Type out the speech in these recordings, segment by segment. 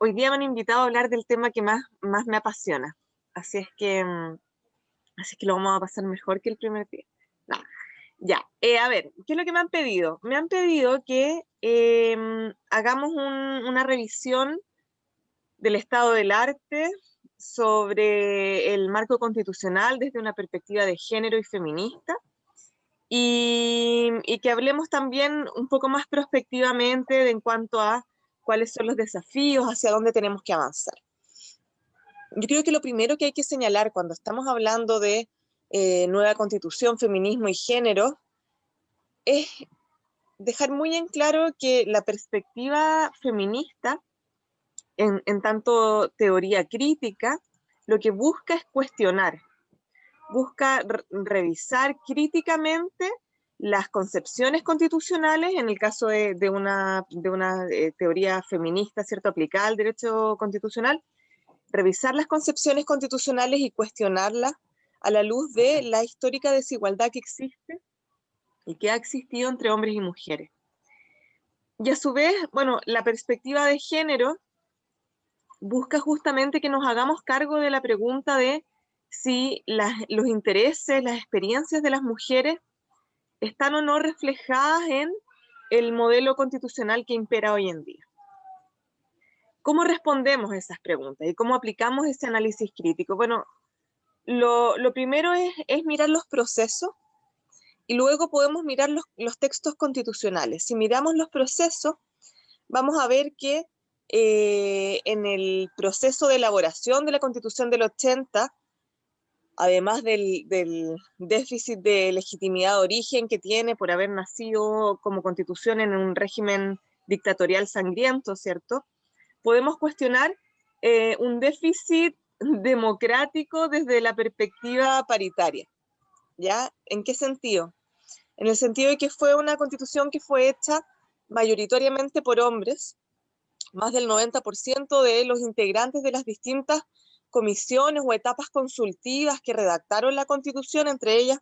Hoy día me han invitado a hablar del tema que más me apasiona. Así es que, así es que lo vamos a pasar mejor que el primer día. No, ya. A ver, ¿qué es lo que me han pedido? Me han pedido que hagamos una revisión del estado del arte sobre el marco constitucional desde una perspectiva de género y feminista. Y que hablemos también un poco más prospectivamente en cuanto a cuáles son los desafíos, hacia dónde tenemos que avanzar. Yo creo que lo primero que hay que señalar cuando estamos hablando de nueva constitución, feminismo y género es dejar muy en claro que la perspectiva feminista, en tanto teoría crítica, lo que busca es cuestionar, busca revisar críticamente las concepciones constitucionales, en el caso de una teoría feminista, ¿cierto?, aplicada al derecho constitucional, revisar las concepciones constitucionales y cuestionarlas a la luz de la histórica desigualdad que existe y que ha existido entre hombres y mujeres. Y a su vez, bueno, la perspectiva de género busca justamente que nos hagamos cargo de la pregunta de si los intereses, las experiencias de las mujeres están o no reflejadas en el modelo constitucional que impera hoy en día. ¿Cómo respondemos a esas preguntas y cómo aplicamos ese análisis crítico? Bueno, lo primero es mirar los procesos y luego podemos mirar los textos constitucionales. Si miramos los procesos, vamos a ver que en el proceso de elaboración de la Constitución del 80, además del déficit de legitimidad de origen que tiene por haber nacido como constitución en un régimen dictatorial sangriento, ¿cierto?, podemos cuestionar un déficit democrático desde la perspectiva paritaria. ¿Ya? ¿En qué sentido? En el sentido de que fue una constitución que fue hecha mayoritariamente por hombres. Más del 90% de los integrantes de las distintas comisiones o etapas consultivas que redactaron la Constitución, entre ellas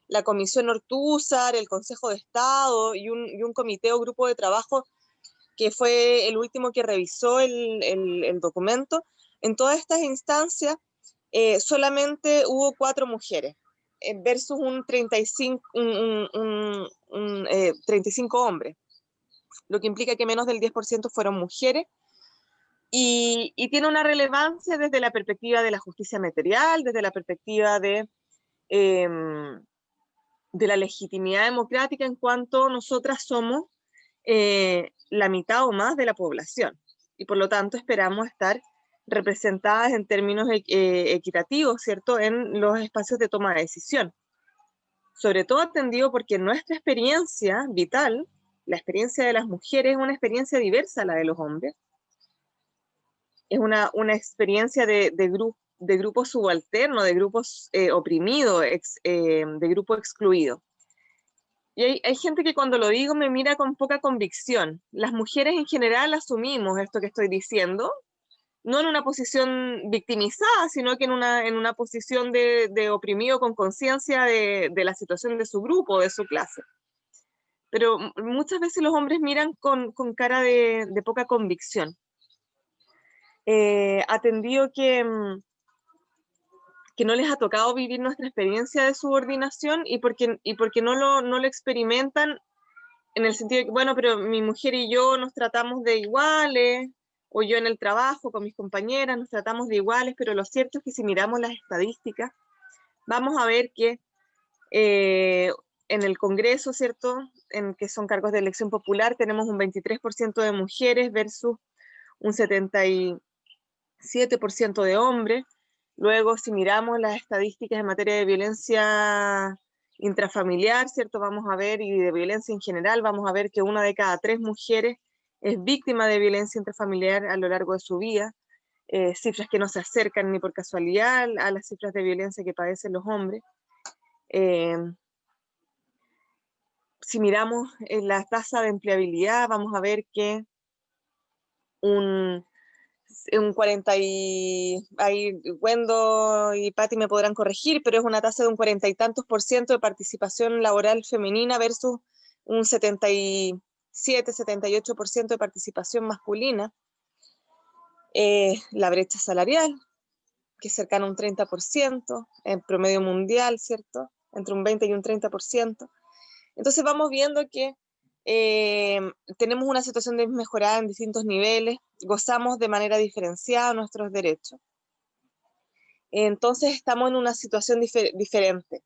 la Comisión Ortúzar, el Consejo de Estado y un comité o grupo de trabajo que fue el último que revisó el documento. En todas estas instancias solamente hubo 4 mujeres versus un 35 hombres, lo que implica que menos del 10% fueron mujeres. Y tiene una relevancia desde la perspectiva de la justicia material, desde la perspectiva de la legitimidad democrática, en cuanto nosotras somos la mitad o más de la población. Y por lo tanto esperamos estar representadas en términos equitativos, ¿cierto?, en los espacios de toma de decisión. Sobre todo atendido porque nuestra experiencia vital, la experiencia de las mujeres, es una experiencia diversa a la de los hombres. Es una experiencia de grupos subalternos, de grupos oprimidos, de grupos excluidos. Y hay gente que cuando lo digo me mira con poca convicción. Las mujeres en general asumimos esto que estoy diciendo, no en una posición victimizada, sino que en una posición de oprimido con conciencia de la situación de su grupo, de su clase. Pero muchas veces los hombres miran con cara de poca convicción. Atendido que no les ha tocado vivir nuestra experiencia de subordinación y porque no lo experimentan en el sentido de que, bueno, pero mi mujer y yo nos tratamos de iguales, o yo en el trabajo con mis compañeras nos tratamos de iguales, pero lo cierto es que si miramos las estadísticas, vamos a ver que en el Congreso, ¿cierto?, en que son cargos de elección popular, tenemos un 23% de mujeres versus un 77% de hombres. Luego, si miramos las estadísticas en materia de violencia intrafamiliar, ¿cierto?, vamos a ver, y de violencia en general, vamos a ver que 1 de cada 3 mujeres es víctima de violencia intrafamiliar a lo largo de su vida, cifras que no se acercan ni por casualidad a las cifras de violencia que padecen los hombres. Si miramos la tasa de empleabilidad, vamos a ver que un 40 ahí Wendo y Patti me podrán corregir, pero es una tasa de un 40 y tantos % de participación laboral femenina versus un 77, 78% de participación masculina. la brecha salarial, que es cercana a un 30%, en promedio mundial, ¿cierto? Entre un 20 y un 30%. Entonces vamos viendo que tenemos una situación desmejorada en distintos niveles, gozamos de manera diferenciada nuestros derechos. Entonces estamos en una situación diferente.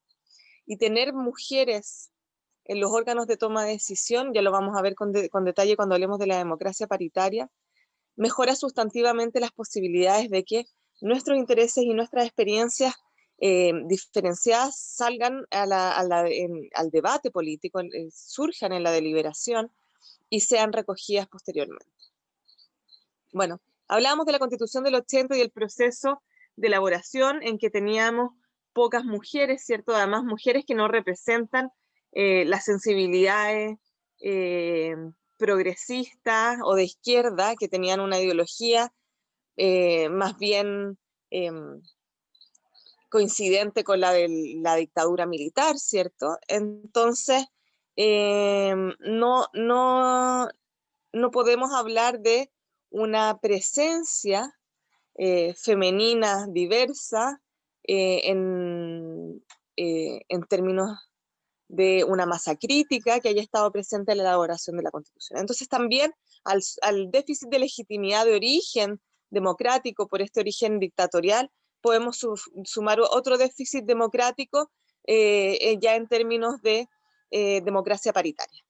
Y tener mujeres en los órganos de toma de decisión, ya lo vamos a ver con detalle cuando hablemos de la democracia paritaria, mejora sustantivamente las posibilidades de que nuestros intereses y nuestras experiencias diferenciadas salgan al debate político, surjan en la deliberación y sean recogidas posteriormente. Bueno, hablábamos de la Constitución del 80 y el proceso de elaboración en que teníamos pocas mujeres, ¿cierto? Además, mujeres que no representan las sensibilidades progresistas o de izquierda, que tenían una ideología más bien coincidente con la de la dictadura militar, ¿cierto? Entonces, no podemos hablar de una presencia femenina diversa en términos de una masa crítica que haya estado presente en la elaboración de la Constitución. Entonces también al déficit de legitimidad de origen democrático por este origen dictatorial, podemos sumar otro déficit democrático ya en términos de democracia paritaria.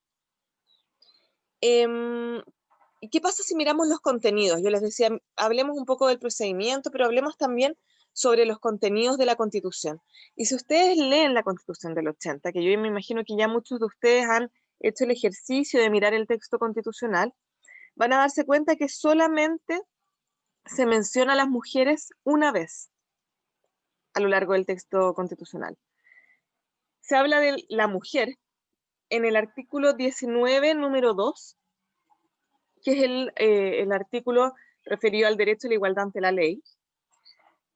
¿Y qué pasa si miramos los contenidos? Yo les decía, hablemos un poco del procedimiento, pero hablemos también sobre los contenidos de la Constitución. Y si ustedes leen la Constitución del 80, que yo me imagino que ya muchos de ustedes han hecho el ejercicio de mirar el texto constitucional, van a darse cuenta que solamente se menciona a las mujeres una vez a lo largo del texto constitucional. Se habla de la mujer en el artículo 19, número 2, que es el artículo referido al derecho a la igualdad ante la ley,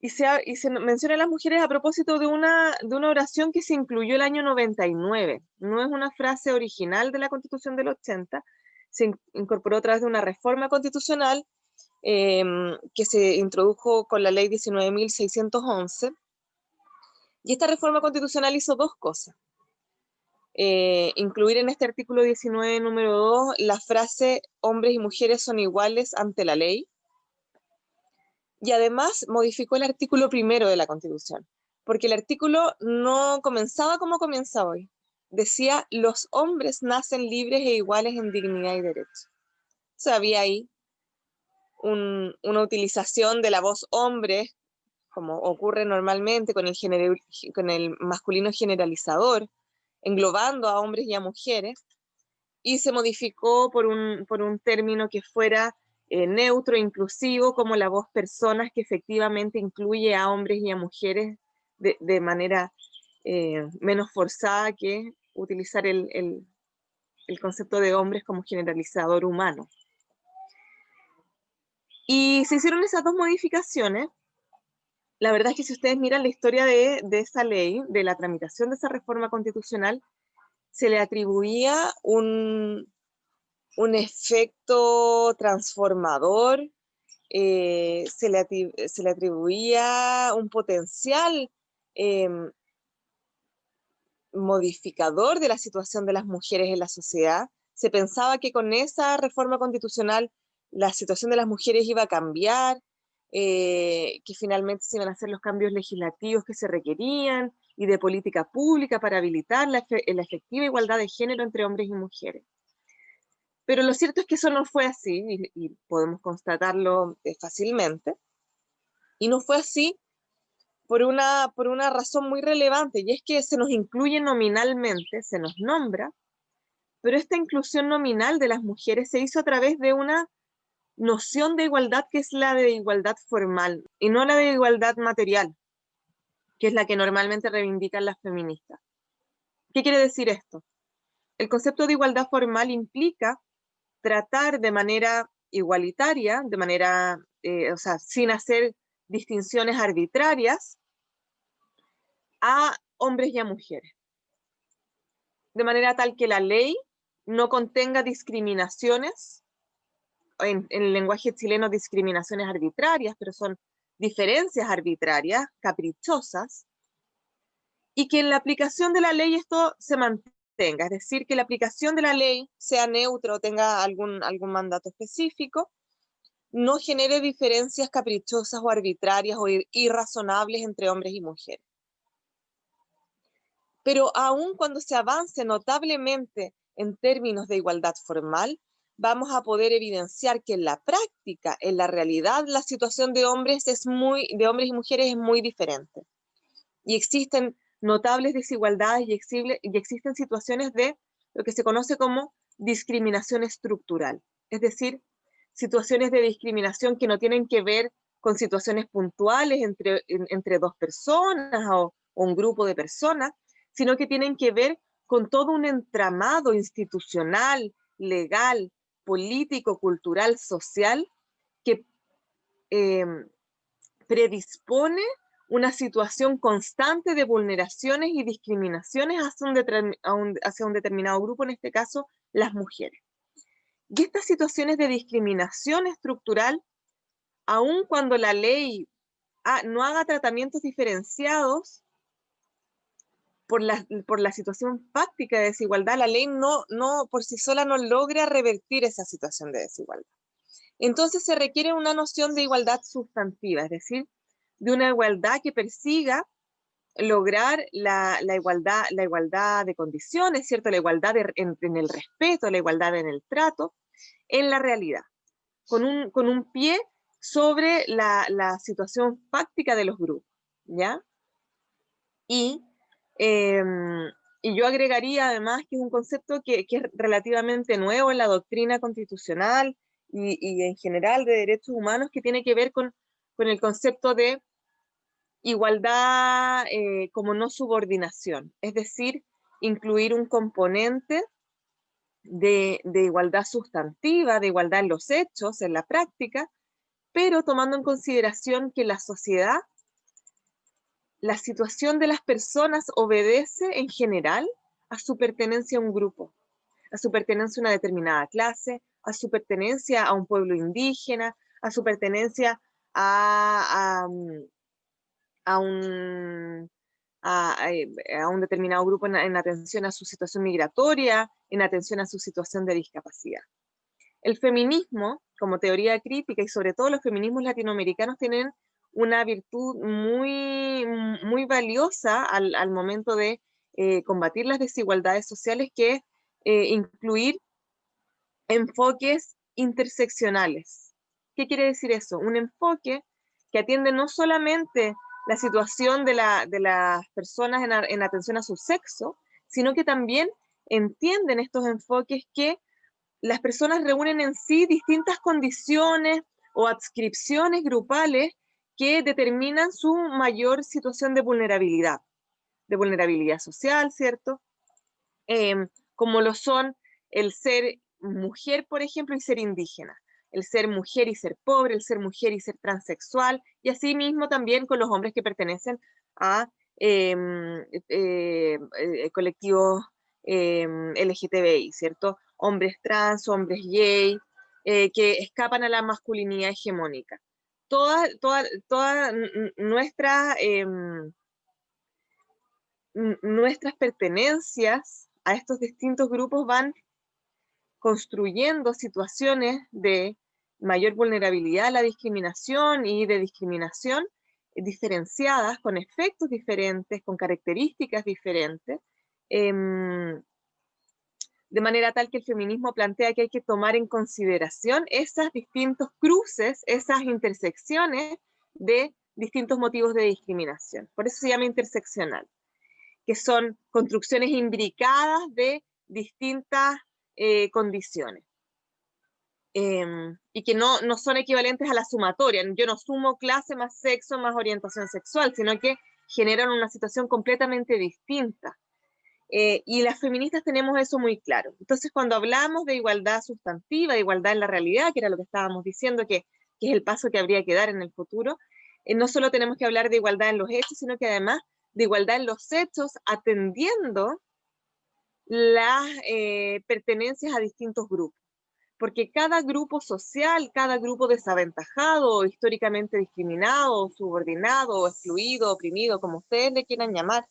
y se menciona a las mujeres a propósito de una oración que se incluyó el año 99. No es una frase original de la Constitución del 80, se incorporó a través de una reforma constitucional que se introdujo con la ley 19.611, y esta reforma constitucional hizo dos cosas. Incluir en este artículo 19, número 2, la frase hombres y mujeres son iguales ante la ley, y además modificó el artículo 1 de la Constitución, porque el artículo no comenzaba como comienza hoy. Decía, los hombres nacen libres e iguales en dignidad y derecho. O sea, había ahí una utilización de la voz hombre, como ocurre normalmente con el masculino generalizador, englobando a hombres y a mujeres, y se modificó por un término que fuera neutro, inclusivo, como la voz personas, que efectivamente incluye a hombres y a mujeres de manera menos forzada que utilizar el concepto de hombres como generalizador humano. Y se hicieron esas dos modificaciones. La verdad es que si ustedes miran la historia de esa ley, de la tramitación de esa reforma constitucional, se le atribuía un efecto transformador, se le atribuía un potencial modificador de la situación de las mujeres en la sociedad. Se pensaba que con esa reforma constitucional la situación de las mujeres iba a cambiar, que finalmente se iban a hacer los cambios legislativos que se requerían y de política pública para habilitar la efectiva igualdad de género entre hombres y mujeres. Pero lo cierto es que eso no fue así, y podemos constatarlo fácilmente, y no fue así por una razón muy relevante, y es que se nos incluye nominalmente, se nos nombra, pero esta inclusión nominal de las mujeres se hizo a través de una noción de igualdad que es la de igualdad formal, y no la de igualdad material, que es la que normalmente reivindican las feministas. ¿Qué quiere decir esto? El concepto de igualdad formal implica tratar de manera igualitaria, de manera, o sea, sin hacer distinciones arbitrarias, a hombres y a mujeres, de manera tal que la ley no contenga discriminaciones en el lenguaje chileno discriminaciones arbitrarias, pero son diferencias arbitrarias, caprichosas, y que en la aplicación de la ley esto se mantenga, es decir, que la aplicación de la ley sea neutra o tenga algún mandato específico, no genere diferencias caprichosas o arbitrarias o irrazonables entre hombres y mujeres. Pero aun cuando se avance notablemente en términos de igualdad formal, vamos a poder evidenciar que en la práctica, en la realidad, la situación de hombres y mujeres es muy diferente. Y existen notables desigualdades y existen situaciones de lo que se conoce como discriminación estructural. Es decir, situaciones de discriminación que no tienen que ver con situaciones puntuales entre dos personas o un grupo de personas, sino que tienen que ver con todo un entramado institucional, legal, político, cultural, social, que predispone una situación constante de vulneraciones y discriminaciones hacia un determinado grupo, en este caso, las mujeres. Y estas situaciones de discriminación estructural, aun cuando la ley no haga tratamientos diferenciados por la situación fáctica de desigualdad, la ley no por sí sola no logra revertir esa situación de desigualdad. Entonces se requiere una noción de igualdad sustantiva, es decir, de una igualdad que persiga lograr la igualdad de condiciones, ¿cierto? La igualdad en el respeto, la igualdad en el trato, en la realidad, con un pie sobre la situación fáctica de los grupos, ¿ya? Y yo agregaría además que es un concepto que es relativamente nuevo en la doctrina constitucional y en general de derechos humanos, que tiene que ver con el concepto de igualdad como no subordinación, es decir, incluir un componente de igualdad sustantiva, de igualdad en los hechos, en la práctica, pero tomando en consideración que la sociedad, la situación de las personas obedece en general a su pertenencia a un grupo, a su pertenencia a una determinada clase, a su pertenencia a un pueblo indígena, a su pertenencia a un determinado grupo en atención a su situación migratoria, en atención a su situación de discapacidad. El feminismo, como teoría crítica, y sobre todo los feminismos latinoamericanos, tienen una virtud muy valiosa al momento de combatir las desigualdades sociales, que es incluir enfoques interseccionales. ¿Qué quiere decir eso? Un enfoque que atiende no solamente la situación de las personas en atención a su sexo, sino que también entienden estos enfoques que las personas reúnen en sí distintas condiciones o adscripciones grupales que determinan su mayor situación de vulnerabilidad social, ¿cierto? Como lo son el ser mujer, por ejemplo, y ser indígena, el ser mujer y ser pobre, el ser mujer y ser transexual, y así mismo también con los hombres que pertenecen a colectivos LGTBI, ¿cierto? Hombres trans, hombres gay, que escapan a la masculinidad hegemónica. Todas nuestras pertenencias a estos distintos grupos van construyendo situaciones de mayor vulnerabilidad a la discriminación y de discriminación diferenciadas, con efectos diferentes, con características diferentes, de manera tal que el feminismo plantea que hay que tomar en consideración esos distintos cruces, esas intersecciones de distintos motivos de discriminación. Por eso se llama interseccional, que son construcciones imbricadas de distintas condiciones. Y que no son equivalentes a la sumatoria. Yo no sumo clase más sexo más orientación sexual, sino que generan una situación completamente distinta. Y las feministas tenemos eso muy claro. Entonces, cuando hablamos de igualdad sustantiva, de igualdad en la realidad, que era lo que estábamos diciendo, que es el paso que habría que dar en el futuro, no solo tenemos que hablar de igualdad en los hechos, sino que además de igualdad en los hechos, atendiendo las pertenencias a distintos grupos. porque cada grupo social, cada grupo desaventajado, históricamente discriminado, subordinado, excluido, oprimido, como ustedes le quieran llamar,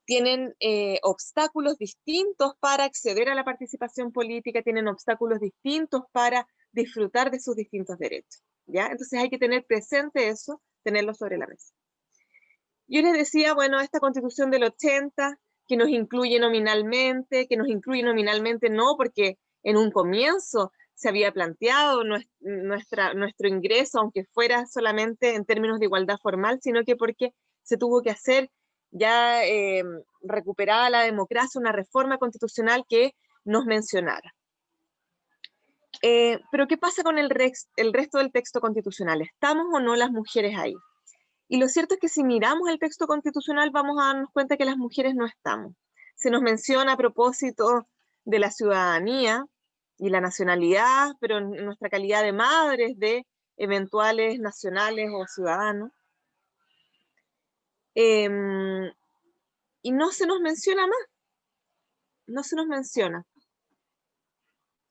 tienen obstáculos distintos para acceder a la participación política, tienen obstáculos distintos para disfrutar de sus distintos derechos, ¿ya? Entonces hay que tener presente eso, tenerlo sobre la mesa. Yo les decía, bueno, esta Constitución del 80, que nos incluye nominalmente no porque en un comienzo se había planteado nuestro ingreso, aunque fuera solamente en términos de igualdad formal, sino que porque se tuvo que hacer ya recuperada la democracia, una reforma constitucional que nos mencionara. Pero ¿qué pasa con el resto del texto constitucional? ¿Estamos o no las mujeres ahí? Y lo cierto es que si miramos el texto constitucional vamos a darnos cuenta que las mujeres no estamos. Se nos menciona a propósito de la ciudadanía y la nacionalidad, pero en nuestra calidad de madres de eventuales nacionales o ciudadanos. Y no se nos menciona más, no se nos menciona.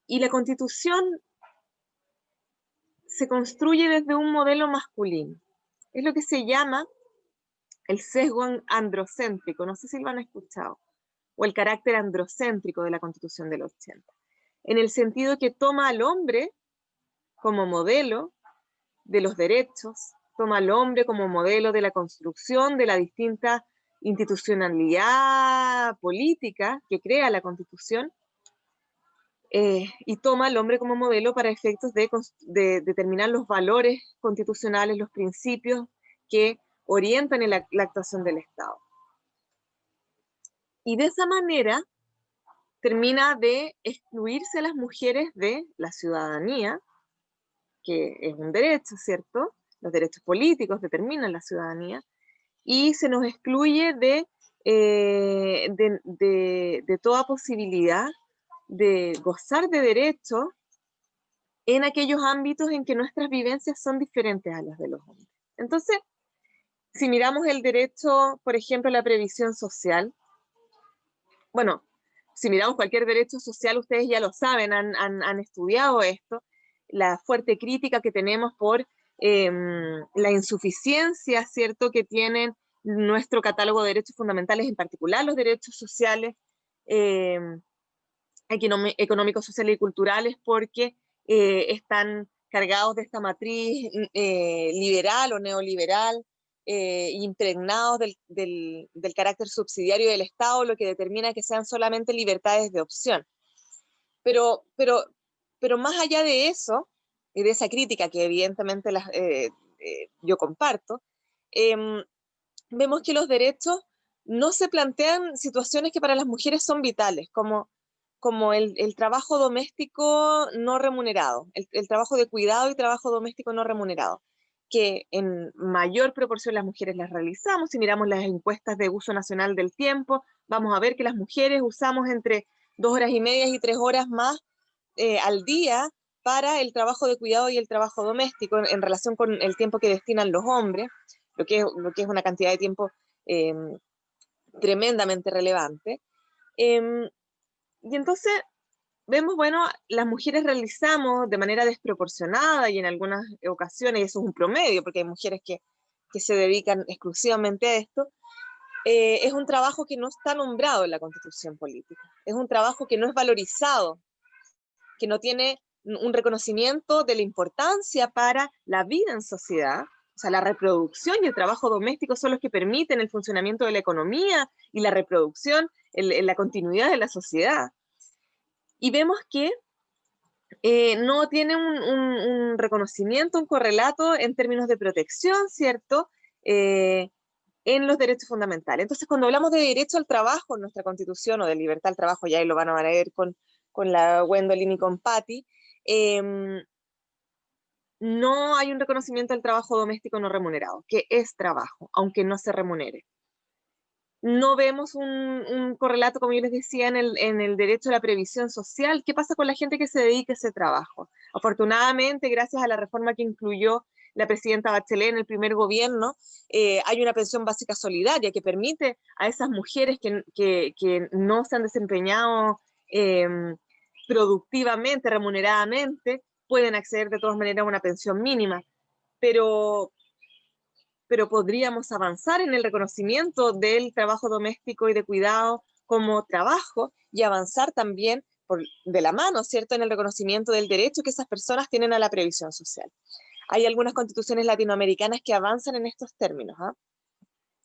Y la Constitución se construye desde un modelo masculino. Es lo que se llama el sesgo androcéntrico, no sé si lo han escuchado, o el carácter androcéntrico de la Constitución del 80, en el sentido que toma al hombre como modelo de los derechos, toma al hombre como modelo de la construcción de la distinta institucionalidad política que crea la Constitución, y toma al hombre como modelo para efectos de determinar los valores constitucionales, los principios que orientan la actuación del Estado. Y de esa manera termina de excluirse a las mujeres de la ciudadanía, que es un derecho, ¿cierto? Los derechos políticos determinan la ciudadanía, y se nos excluye de toda posibilidad de gozar de derechos en aquellos ámbitos en que nuestras vivencias son diferentes a las de los hombres. Entonces, si miramos el derecho, por ejemplo, a la previsión social, bueno, si miramos cualquier derecho social, ustedes ya lo saben, han estudiado esto, la fuerte crítica que tenemos por la insuficiencia, ¿cierto?, que tienen nuestro catálogo de derechos fundamentales, en particular los derechos sociales, económicos, sociales y culturales, porque están cargados de esta matriz liberal o neoliberal, impregnados del carácter subsidiario del Estado, lo que determina que sean solamente libertades de opción. Pero más allá de eso, y de esa crítica que evidentemente yo comparto, vemos que los derechos no se plantean situaciones que para las mujeres son vitales, como el trabajo doméstico no remunerado, el trabajo de cuidado y trabajo doméstico no remunerado, que en mayor proporción las mujeres las realizamos. Si miramos las encuestas de uso nacional del tiempo, vamos a ver que las mujeres usamos entre 2 horas y media y 3 horas más al día para el trabajo de cuidado y el trabajo doméstico en relación con el tiempo que destinan los hombres, lo que es una cantidad de tiempo tremendamente relevante. Y entonces vemos, bueno, las mujeres realizamos de manera desproporcionada y en algunas ocasiones, y eso es un promedio, porque hay mujeres que se dedican exclusivamente a esto, es un trabajo que no está nombrado en la Constitución política, es un trabajo que no es valorizado, que no tiene un reconocimiento de la importancia para la vida en sociedad. O sea, la reproducción y el trabajo doméstico son los que permiten el funcionamiento de la economía y la reproducción, la continuidad de la sociedad. Y vemos que no tiene un reconocimiento, un correlato en términos de protección, ¿cierto?, en los derechos fundamentales. Entonces, cuando hablamos de derecho al trabajo en nuestra Constitución, o de libertad al trabajo, ya ahí lo van a ver con la Gwendolyn y con Patty, no hay un reconocimiento al trabajo doméstico no remunerado, que es trabajo, aunque no se remunere. No vemos un correlato, como yo les decía, en el derecho a la previsión social. ¿Qué pasa con la gente que se dedica a ese trabajo? Afortunadamente, gracias a la reforma que incluyó la presidenta Bachelet en el primer gobierno, hay una pensión básica solidaria que permite a esas mujeres que no se han desempeñado productivamente, remuneradamente, pueden acceder de todas maneras a una pensión mínima, pero podríamos avanzar en el reconocimiento del trabajo doméstico y de cuidado como trabajo y avanzar también de la mano, ¿cierto?, en el reconocimiento del derecho que esas personas tienen a la previsión social. Hay algunas constituciones latinoamericanas que avanzan en estos términos,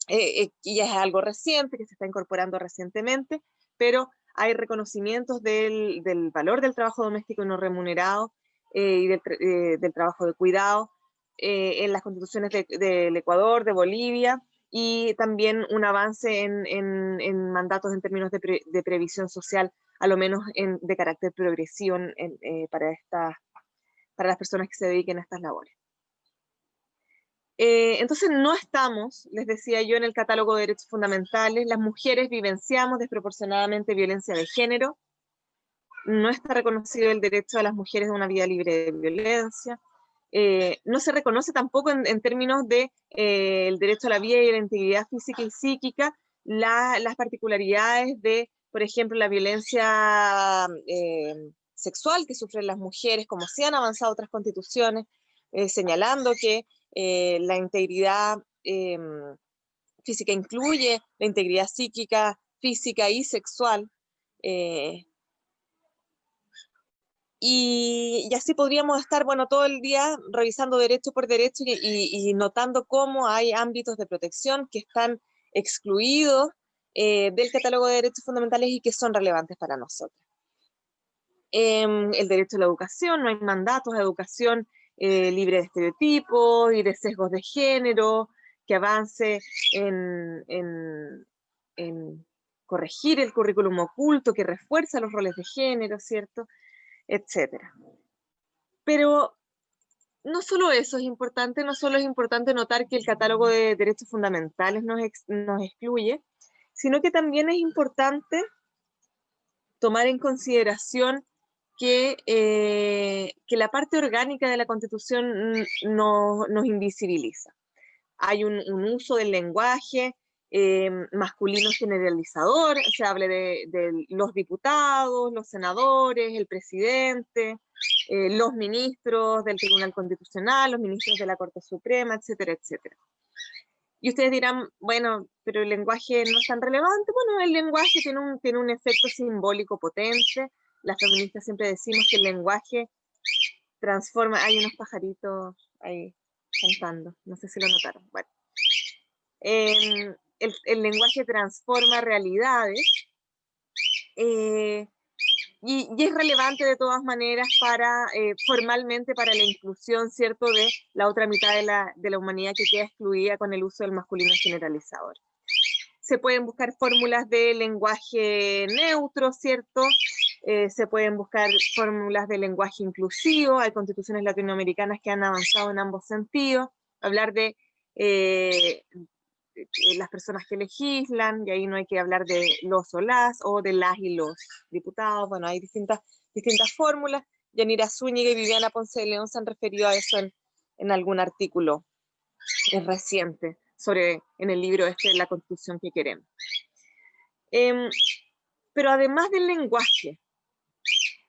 y es algo reciente, que se está incorporando recientemente, pero hay reconocimientos del valor del trabajo doméstico no remunerado y del trabajo de cuidado en las constituciones del Ecuador, de Bolivia, y también un avance en mandatos en términos de previsión social, a lo menos de carácter progresivo para las personas que se dediquen a estas labores. Entonces no estamos, les decía yo, en el catálogo de derechos fundamentales. Las mujeres vivenciamos desproporcionadamente violencia de género. No está reconocido el derecho de las mujeres a una vida libre de violencia. No se reconoce tampoco en términos de el derecho a la vida y a la integridad física y psíquica las particularidades de, por ejemplo, la violencia sexual que sufren las mujeres, como se han avanzado otras constituciones, señalando que la integridad física incluye la integridad psíquica, física y sexual. Y así podríamos estar, bueno, todo el día revisando derecho por derecho y notando cómo hay ámbitos de protección que están excluidos del catálogo de derechos fundamentales y que son relevantes para nosotros. El derecho a la educación, no hay mandatos de educación libre de estereotipos y de sesgos de género, que avance en corregir el currículum oculto, que refuerza los roles de género, ¿cierto?, etcétera. Pero no solo eso es importante, no solo es importante notar que el catálogo de derechos fundamentales nos excluye, sino que también es importante tomar en consideración que la parte orgánica de la Constitución nos invisibiliza. Hay un uso del lenguaje masculino generalizador, se habla de los diputados, los senadores, el presidente, los ministros del Tribunal Constitucional, los ministros de la Corte Suprema, etcétera, etcétera. Y ustedes dirán, bueno, pero el lenguaje no es tan relevante. Bueno, el lenguaje tiene un efecto simbólico potente. Las feministas siempre decimos que el lenguaje transforma. Hay unos pajaritos ahí cantando, no sé si lo notaron. Bueno, el lenguaje transforma realidades y es relevante de todas maneras formalmente para la inclusión, ¿cierto?, de la otra mitad de la humanidad que queda excluida con el uso del masculino generalizador. Se pueden buscar fórmulas de lenguaje neutro, ¿cierto? Se pueden buscar fórmulas de lenguaje inclusivo. Hay constituciones latinoamericanas que han avanzado en ambos sentidos. Hablar de las personas que legislan, y ahí no hay que hablar de los o las, o de las y los diputados. Bueno, hay distintas fórmulas. Yanira Zúñiga y Viviana Ponce de León se han referido a eso en algún artículo reciente en el libro La Constitución que queremos. Pero además del lenguaje,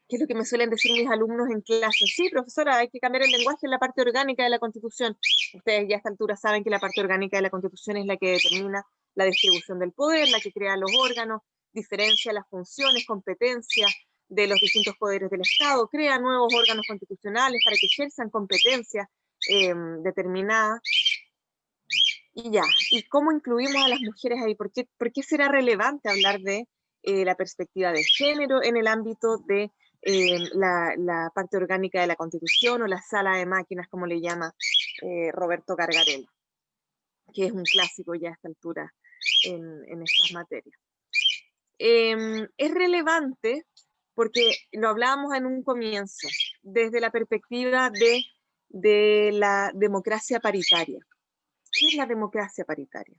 que es lo que me suelen decir mis alumnos en clase, sí, profesora, hay que cambiar el lenguaje en la parte orgánica de la Constitución. Ustedes ya a esta altura saben que la parte orgánica de la Constitución es la que determina la distribución del poder, la que crea los órganos, diferencia las funciones, competencias de los distintos poderes del Estado, crea nuevos órganos constitucionales para que ejerzan competencias determinadas. Y ya, ¿y cómo incluimos a las mujeres ahí? ¿Por qué será relevante hablar de la perspectiva de género en el ámbito de la parte orgánica de la Constitución o la sala de máquinas, como le llama Roberto Gargarella, que es un clásico ya a esta altura en estas materias? Es relevante porque lo hablábamos en un comienzo, desde la perspectiva de la democracia paritaria. ¿Qué es la democracia paritaria?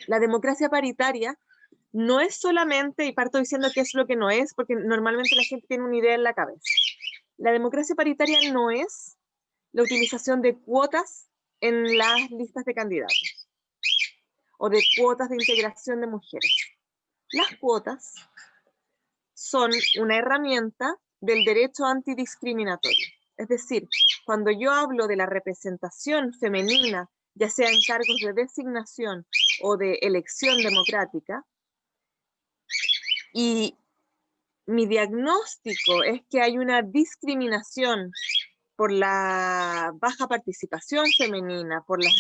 La democracia paritaria no es solamente, y parto diciendo qué es lo que no es, porque normalmente la gente tiene una idea en la cabeza. La democracia paritaria no es la utilización de cuotas en las listas de candidatos o de cuotas de integración de mujeres. Las cuotas son una herramienta del derecho antidiscriminatorio. Es decir, cuando yo hablo de la representación femenina, ya sea en cargos de designación o de elección democrática, y mi diagnóstico es que hay una discriminación por la baja participación femenina, por las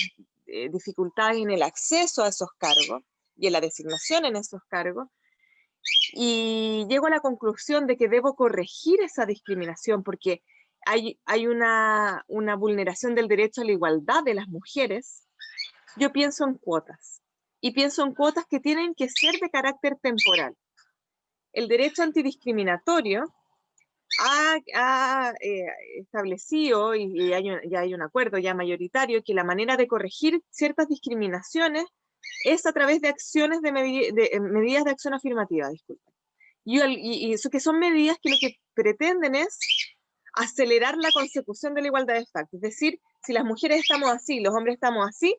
dificultades en el acceso a esos cargos y en la designación en esos cargos, y llego a la conclusión de que debo corregir esa discriminación porque hay una vulneración del derecho a la igualdad de las mujeres. Yo pienso en cuotas, y pienso en cuotas que tienen que ser de carácter temporal. El derecho antidiscriminatorio ha establecido, y ya hay un acuerdo ya mayoritario, que la manera de corregir ciertas discriminaciones es a través de acciones medidas de acción afirmativa, disculpen. Y eso que son medidas que lo que pretenden es acelerar la consecución de la igualdad de facto. Es decir, si las mujeres estamos así, los hombres estamos así,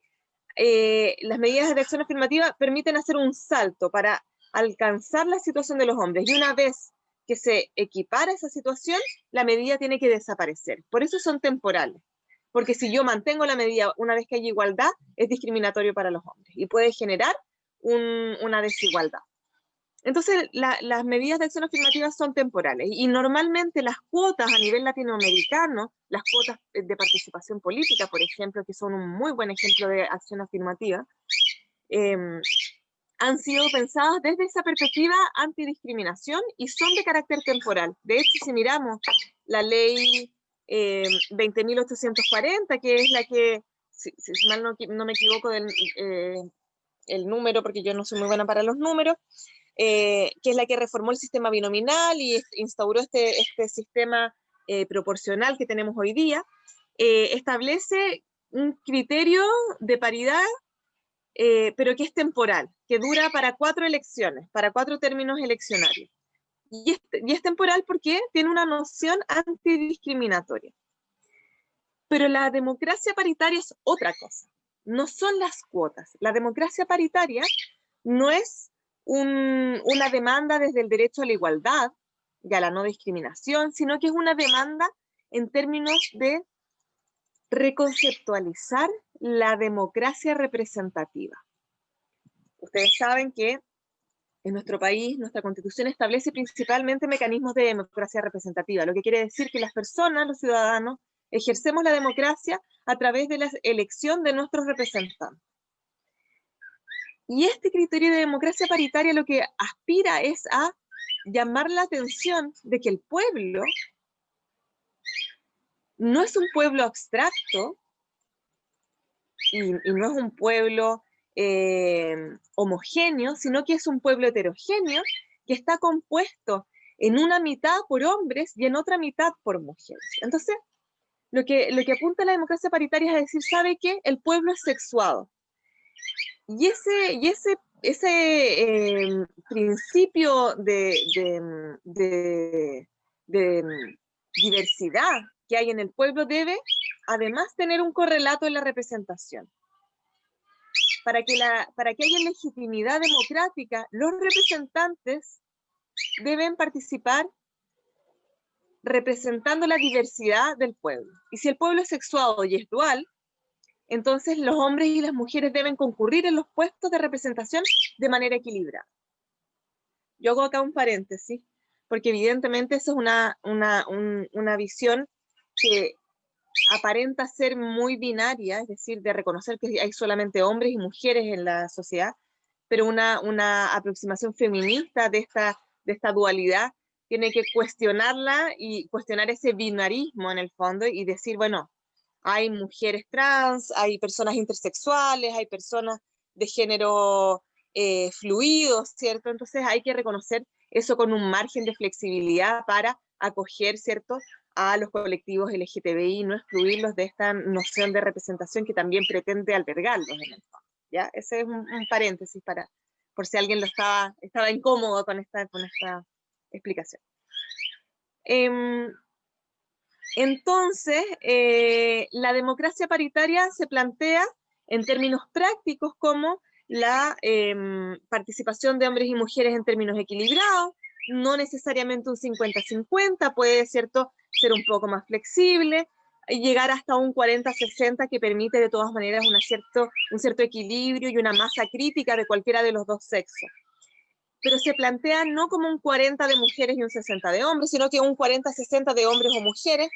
las medidas de acción afirmativa permiten hacer un salto para alcanzar la situación de los hombres. Y una vez que se equipara esa situación, la medida tiene que desaparecer. Por eso son temporales. Porque si yo mantengo la medida una vez que hay igualdad, es discriminatorio para los hombres y puede generar una desigualdad. Entonces, las medidas de acción afirmativa son temporales y normalmente las cuotas a nivel latinoamericano, las cuotas de participación política, por ejemplo, que son un muy buen ejemplo de acción afirmativa, han sido pensadas desde esa perspectiva antidiscriminación y son de carácter temporal. De hecho, si miramos la ley 20.840, que es la que, si mal no me equivoco del el número, porque yo no soy muy buena para los números, que es la que reformó el sistema binominal y instauró este sistema proporcional que tenemos hoy día, establece un criterio de paridad, pero que es temporal, que dura para 4 elecciones, para 4 términos eleccionarios. Y es temporal porque tiene una noción antidiscriminatoria. Pero la democracia paritaria es otra cosa, no son las cuotas. La democracia paritaria no es una demanda desde el derecho a la igualdad y a la no discriminación, sino que es una demanda en términos de reconceptualizar la democracia representativa. Ustedes saben que en nuestro país, nuestra Constitución establece principalmente mecanismos de democracia representativa, lo que quiere decir que las personas, los ciudadanos, ejercemos la democracia a través de la elección de nuestros representantes. Y este criterio de democracia paritaria lo que aspira es a llamar la atención de que el pueblo no es un pueblo abstracto y no es un pueblo homogéneo, sino que es un pueblo heterogéneo que está compuesto en una mitad por hombres y en otra mitad por mujeres. Entonces, lo que apunta a la democracia paritaria es decir, ¿sabe qué? El pueblo es sexuado. Y ese principio de diversidad que hay en el pueblo debe además tener un correlato en la representación. Para que haya legitimidad democrática, los representantes deben participar representando la diversidad del pueblo. Y si el pueblo es sexuado y es dual, entonces los hombres y las mujeres deben concurrir en los puestos de representación de manera equilibrada. Yo hago acá un paréntesis, porque evidentemente eso es una visión que aparenta ser muy binaria, es decir, de reconocer que hay solamente hombres y mujeres en la sociedad, pero una aproximación feminista de esta dualidad tiene que cuestionarla y cuestionar ese binarismo en el fondo y decir, bueno, hay mujeres trans, hay personas intersexuales, hay personas de género fluido, ¿cierto? Entonces hay que reconocer eso con un margen de flexibilidad para acoger, ¿cierto?, a los colectivos LGTBI y no excluirlos de esta noción de representación que también pretende albergarlos en el fondo, ¿ya? Ese es un paréntesis por si alguien estaba incómodo con esta explicación. Entonces, la democracia paritaria se plantea en términos prácticos como la participación de hombres y mujeres en términos equilibrados, no necesariamente un 50-50, puede, ¿cierto?, ser un poco más flexible, llegar hasta un 40-60 que permite de todas maneras un cierto equilibrio y una masa crítica de cualquiera de los dos sexos. Pero se plantea no como un 40 de mujeres y un 60 de hombres, sino que un 40-60 de hombres o mujeres,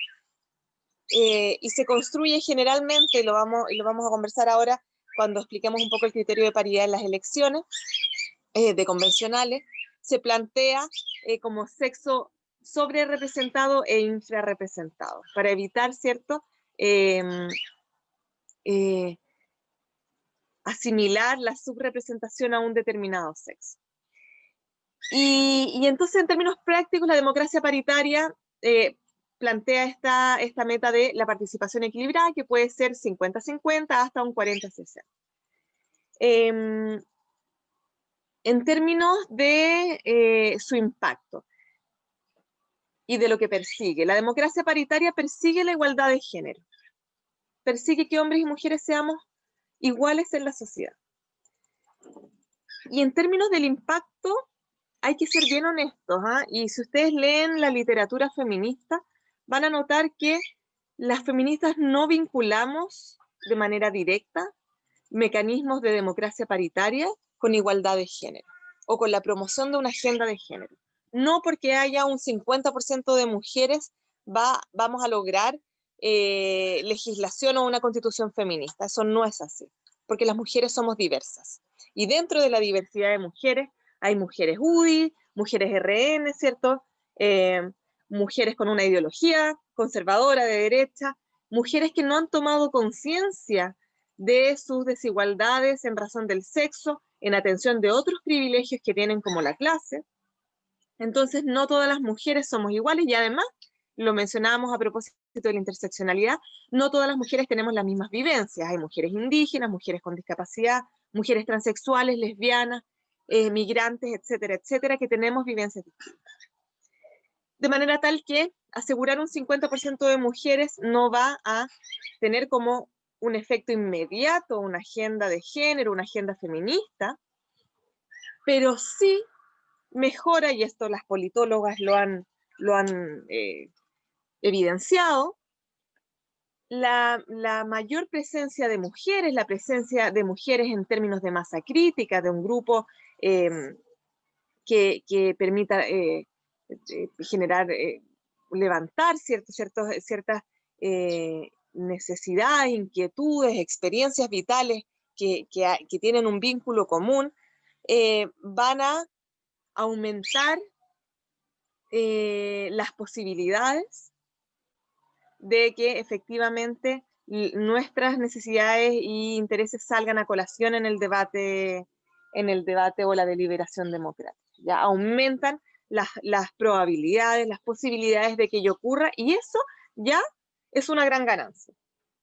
y se construye generalmente, y lo vamos a conversar ahora cuando expliquemos un poco el criterio de paridad en las elecciones de convencionales, se plantea como sexo sobre representado e infrarrepresentado, para evitar, ¿cierto?, asimilar la subrepresentación a un determinado sexo. Y entonces, en términos prácticos, la democracia paritaria plantea esta meta de la participación equilibrada, que puede ser 50-50 hasta un 40-60. En términos de su impacto y de lo que persigue, la democracia paritaria persigue la igualdad de género, persigue que hombres y mujeres seamos iguales en la sociedad. Y en términos del impacto, hay que ser bien honestos, ¿eh? Y si ustedes leen la literatura feminista, van a notar que las feministas no vinculamos de manera directa mecanismos de democracia paritaria con igualdad de género o con la promoción de una agenda de género. No porque haya un 50% de mujeres vamos a lograr legislación o una constitución feminista. Eso no es así, porque las mujeres somos diversas. Y dentro de la diversidad de mujeres hay mujeres UDI, mujeres RN, ¿cierto? Mujeres con una ideología conservadora de derecha, mujeres que no han tomado conciencia de sus desigualdades en razón del sexo, en atención de otros privilegios que tienen como la clase. Entonces, no todas las mujeres somos iguales y además, lo mencionábamos a propósito de la interseccionalidad, no todas las mujeres tenemos las mismas vivencias. Hay mujeres indígenas, mujeres con discapacidad, mujeres transexuales, lesbianas, migrantes, etcétera, etcétera, que tenemos vivencias distintas. De manera tal que asegurar un 50% de mujeres no va a tener como un efecto inmediato, una agenda de género, una agenda feminista, pero sí mejora, y esto las politólogas lo han evidenciado, la mayor presencia de mujeres, la presencia de mujeres en términos de masa crítica, de un grupo que permita generar, levantar ciertas necesidades, inquietudes, experiencias vitales que tienen un vínculo común, van a aumentar las posibilidades de que efectivamente nuestras necesidades e intereses salgan a colación en el debate o la deliberación democrática. Ya aumentan las probabilidades, las posibilidades de que ello ocurra, y eso ya es una gran ganancia.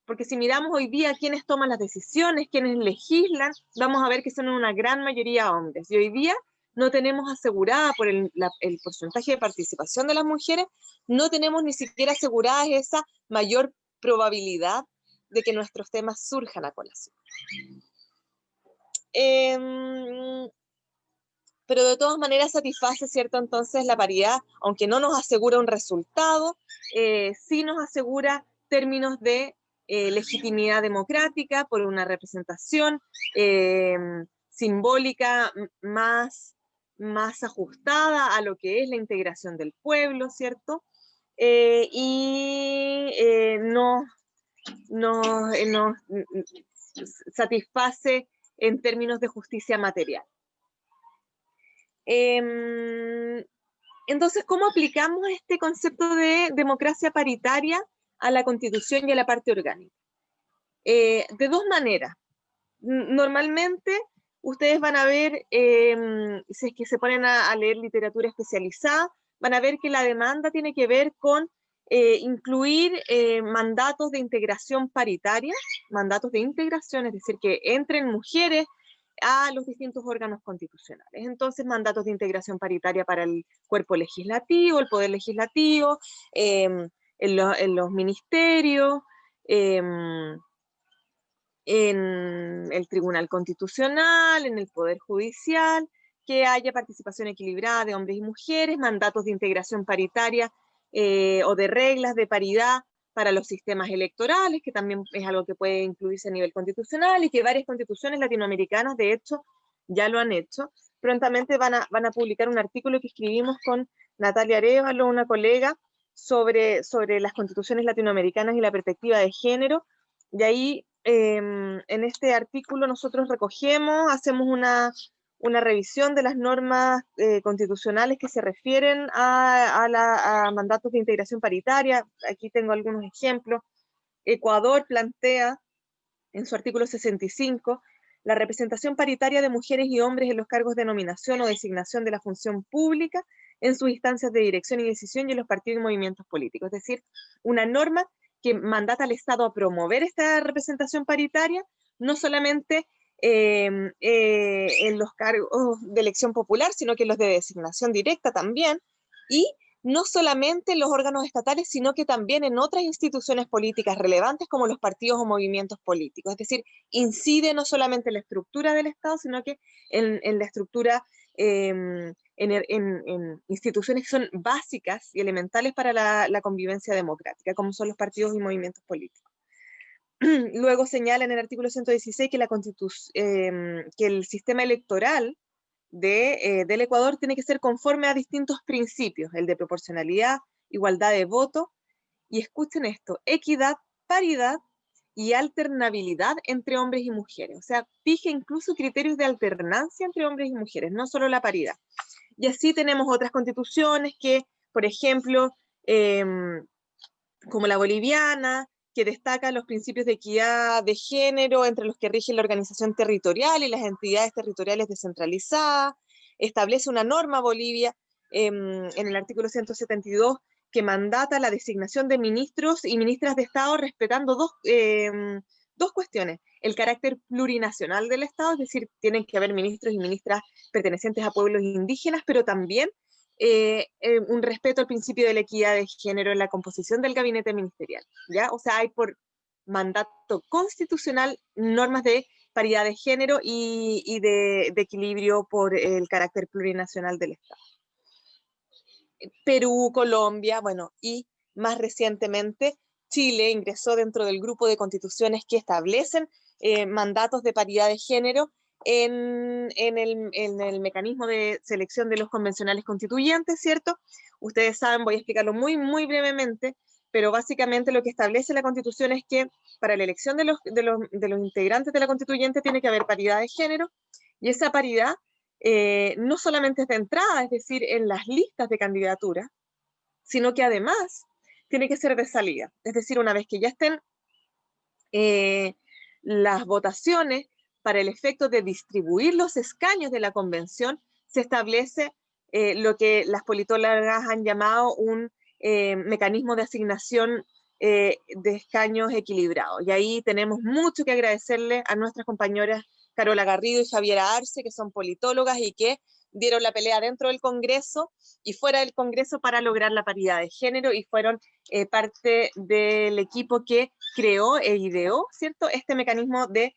Porque si miramos hoy día quiénes toman las decisiones, quiénes legislan, vamos a ver que son una gran mayoría hombres. Y hoy día no tenemos asegurada por el porcentaje de participación de las mujeres, no tenemos ni siquiera asegurada esa mayor probabilidad de que nuestros temas surjan a colación. Pero de todas maneras satisface, ¿cierto? Entonces la paridad, aunque no nos asegura un resultado, sí nos asegura términos de legitimidad democrática por una representación simbólica más ajustada a lo que es la integración del pueblo, ¿cierto? Nos satisface en términos de justicia material. Entonces, ¿cómo aplicamos este concepto de democracia paritaria a la Constitución y a la parte orgánica? De dos maneras. Normalmente, ustedes van a ver, si es que se ponen a leer literatura especializada, van a ver que la demanda tiene que ver con incluir mandatos de integración paritaria, mandatos de integración, es decir, que entren mujeres a los distintos órganos constitucionales. Entonces, mandatos de integración paritaria para el cuerpo legislativo, el poder legislativo, en los ministerios, en el Tribunal Constitucional, en el Poder Judicial, que haya participación equilibrada de hombres y mujeres, mandatos de integración paritaria o de reglas de paridad para los sistemas electorales, que también es algo que puede incluirse a nivel constitucional, y que varias constituciones latinoamericanas, de hecho, ya lo han hecho. Prontamente van a publicar un artículo que escribimos con Natalia Arévalo, una colega, sobre las constituciones latinoamericanas y la perspectiva de género. Y ahí, en este artículo, nosotros recogemos, hacemos una revisión de las normas constitucionales que se refieren a mandatos de integración paritaria. Aquí tengo algunos ejemplos. Ecuador plantea en su artículo 65 la representación paritaria de mujeres y hombres en los cargos de nominación o designación de la función pública en sus instancias de dirección y decisión y en los partidos y movimientos políticos. Es decir, una norma que mandata al Estado a promover esta representación paritaria, no solamente en los cargos de elección popular, sino que en los de designación directa también, y no solamente en los órganos estatales, sino que también en otras instituciones políticas relevantes como los partidos o movimientos políticos. Es decir, incide no solamente en la estructura del Estado, sino que en la estructura, en instituciones que son básicas y elementales para la convivencia democrática, como son los partidos y movimientos políticos. Luego señala en el artículo 116 que el sistema electoral del Ecuador tiene que ser conforme a distintos principios, el de proporcionalidad, igualdad de voto, y escuchen esto, equidad, paridad y alternabilidad entre hombres y mujeres. O sea, fija incluso criterios de alternancia entre hombres y mujeres, no solo la paridad. Y así tenemos otras constituciones que, por ejemplo, como la boliviana, que destaca los principios de equidad de género entre los que rige la organización territorial y las entidades territoriales descentralizadas. Establece una norma Bolivia en el artículo 172 que mandata la designación de ministros y ministras de Estado respetando dos cuestiones. El carácter plurinacional del Estado, es decir, tienen que haber ministros y ministras pertenecientes a pueblos indígenas, pero también un respeto al principio de la equidad de género en la composición del gabinete ministerial, ¿ya? O sea, hay por mandato constitucional normas de paridad de género y de equilibrio por el carácter plurinacional del Estado. Perú, Colombia, bueno, y más recientemente Chile ingresó dentro del grupo de constituciones que establecen mandatos de paridad de género en el mecanismo de selección de los convencionales constituyentes, ¿cierto? Ustedes saben, voy a explicarlo muy, muy brevemente, pero básicamente lo que establece la Constitución es que para la elección de los integrantes de la constituyente tiene que haber paridad de género, y esa paridad no solamente es de entrada, es decir, en las listas de candidatura, sino que además tiene que ser de salida. Es decir, una vez que ya estén las votaciones para el efecto de distribuir los escaños de la convención, se establece lo que las politólogas han llamado un mecanismo de asignación de escaños equilibrado. Y ahí tenemos mucho que agradecerle a nuestras compañeras Carola Garrido y Javiera Arce, que son politólogas y que dieron la pelea dentro del Congreso y fuera del Congreso para lograr la paridad de género, y fueron parte del equipo que creó e ideó, ¿cierto?, este mecanismo de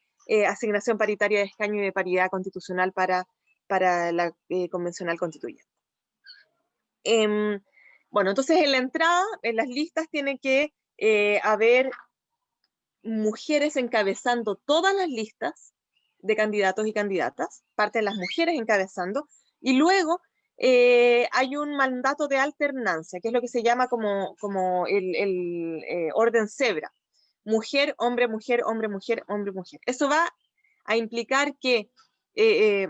asignación paritaria de escaño y de paridad constitucional para la convencional constituyente. Bueno, entonces en la entrada, en las listas, tiene que haber mujeres encabezando todas las listas de candidatos y candidatas, parten las mujeres encabezando, y luego hay un mandato de alternancia, que es lo que se llama como el orden cebra. Mujer, hombre, mujer, hombre, mujer, hombre, mujer. Eso va a implicar que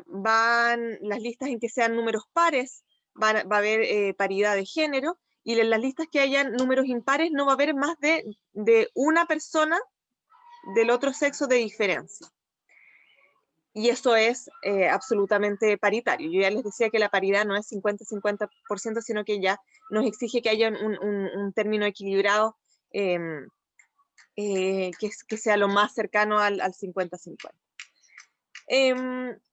van las listas en que sean números pares, va a haber paridad de género, y en las listas que hayan números impares no va a haber más de una persona del otro sexo de diferencia. Y eso es absolutamente paritario. Yo ya les decía que la paridad no es 50-50%, sino que ya nos exige que haya un término equilibrado que sea lo más cercano al 50-50.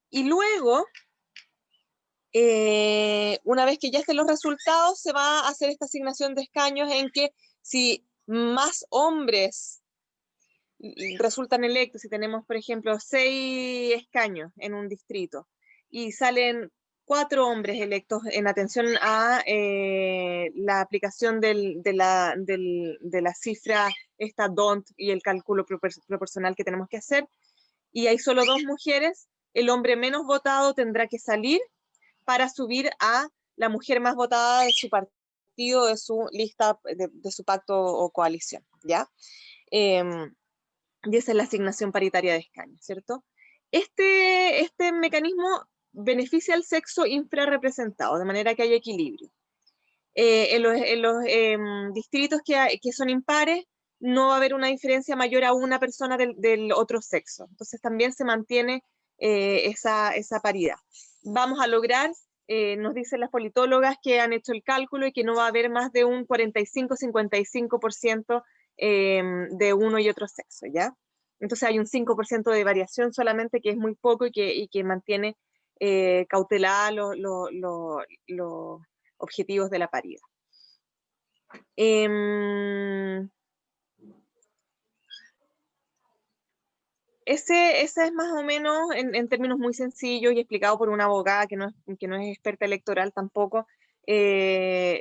Y luego, una vez que ya estén los resultados, se va a hacer esta asignación de escaños en que si más hombres resultan electos, si tenemos, por ejemplo, 6 escaños en un distrito y salen 4 hombres electos en atención a la aplicación de la cifra, esta DONT y el cálculo proporcional que tenemos que hacer, y hay solo 2 mujeres, el hombre menos votado tendrá que salir para subir a la mujer más votada de su partido, de su lista, de su pacto o coalición, ¿ya? Y esa es la asignación paritaria de escaños, ¿cierto? Este mecanismo beneficia al sexo infrarrepresentado, de manera que haya equilibrio. En los distritos que son impares, no va a haber una diferencia mayor a una persona del otro sexo. Entonces también se mantiene esa paridad. Vamos a lograr, nos dicen las politólogas que han hecho el cálculo, y que no va a haber más de un 45-55% de uno y otro sexo, ¿ya? Entonces hay un 5% de variación solamente, que es muy poco y que mantiene cautelados los objetivos de la paridad. Ese es más o menos, en términos muy sencillos y explicado por una abogada que no es experta electoral tampoco,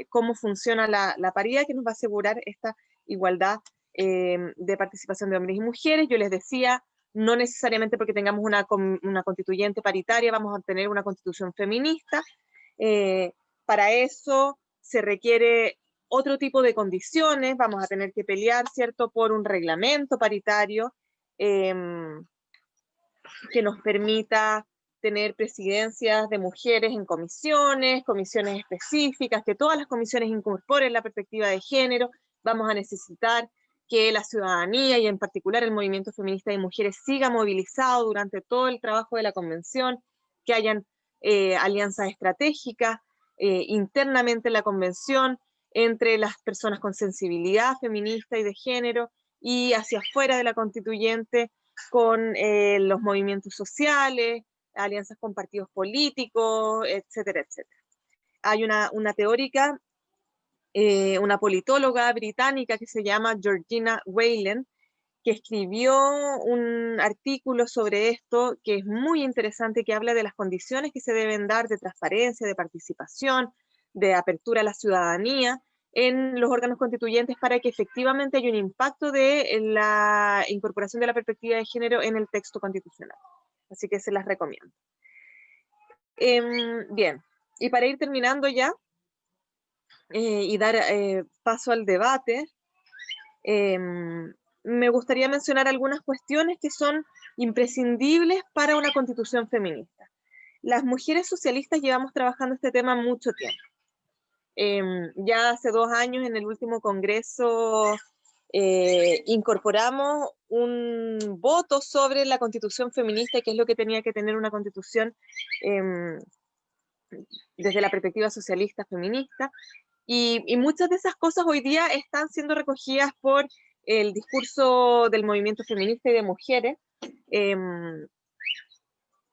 cómo funciona la paridad, que nos va a asegurar esta igualdad de participación de hombres y mujeres. Yo les decía, no necesariamente porque tengamos una constituyente paritaria vamos a tener una constitución feminista. Para eso se requiere otro tipo de condiciones, vamos a tener que pelear, ¿cierto?, por un reglamento paritario que nos permita tener presidencias de mujeres en comisiones específicas, que todas las comisiones incorporen la perspectiva de género. Vamos a necesitar que la ciudadanía, y en particular el movimiento feminista de mujeres, siga movilizado durante todo el trabajo de la convención, que hayan alianzas estratégicas internamente en la convención, entre las personas con sensibilidad feminista y de género, y hacia afuera de la constituyente, con los movimientos sociales, alianzas con partidos políticos, etcétera, etcétera. Hay una teórica, una politóloga británica que se llama Georgina Whelan, que escribió un artículo sobre esto que es muy interesante, que habla de las condiciones que se deben dar de transparencia, de participación, de apertura a la ciudadanía en los órganos constituyentes, para que efectivamente haya un impacto de la incorporación de la perspectiva de género en el texto constitucional. Así que se las recomiendo. Bien, y para ir terminando ya y dar paso al debate, me gustaría mencionar algunas cuestiones que son imprescindibles para una constitución feminista. Las mujeres socialistas llevamos trabajando este tema mucho tiempo. Ya hace 2 años, en el último congreso, incorporamos un voto sobre la constitución feminista, que es lo que tenía que tener una constitución desde la perspectiva socialista feminista, y muchas de esas cosas hoy día están siendo recogidas por el discurso del movimiento feminista y de mujeres.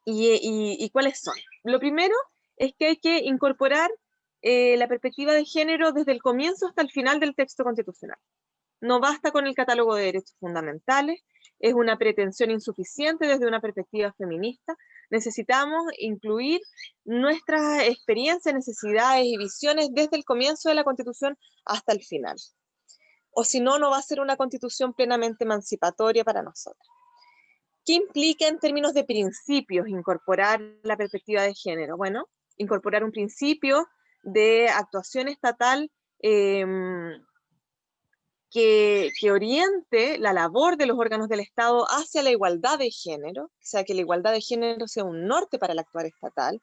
¿Y cuáles son? Lo primero es que hay que incorporar la perspectiva de género desde el comienzo hasta el final del texto constitucional. No basta con el catálogo de derechos fundamentales, es una pretensión insuficiente desde una perspectiva feminista. Necesitamos incluir nuestras experiencias, necesidades y visiones desde el comienzo de la Constitución hasta el final. O si no, no va a ser una Constitución plenamente emancipatoria para nosotros. ¿Qué implica en términos de principios incorporar la perspectiva de género? Bueno, incorporar un principio de actuación estatal que oriente la labor de los órganos del Estado hacia la igualdad de género, o sea, que la igualdad de género sea un norte para el actuar estatal,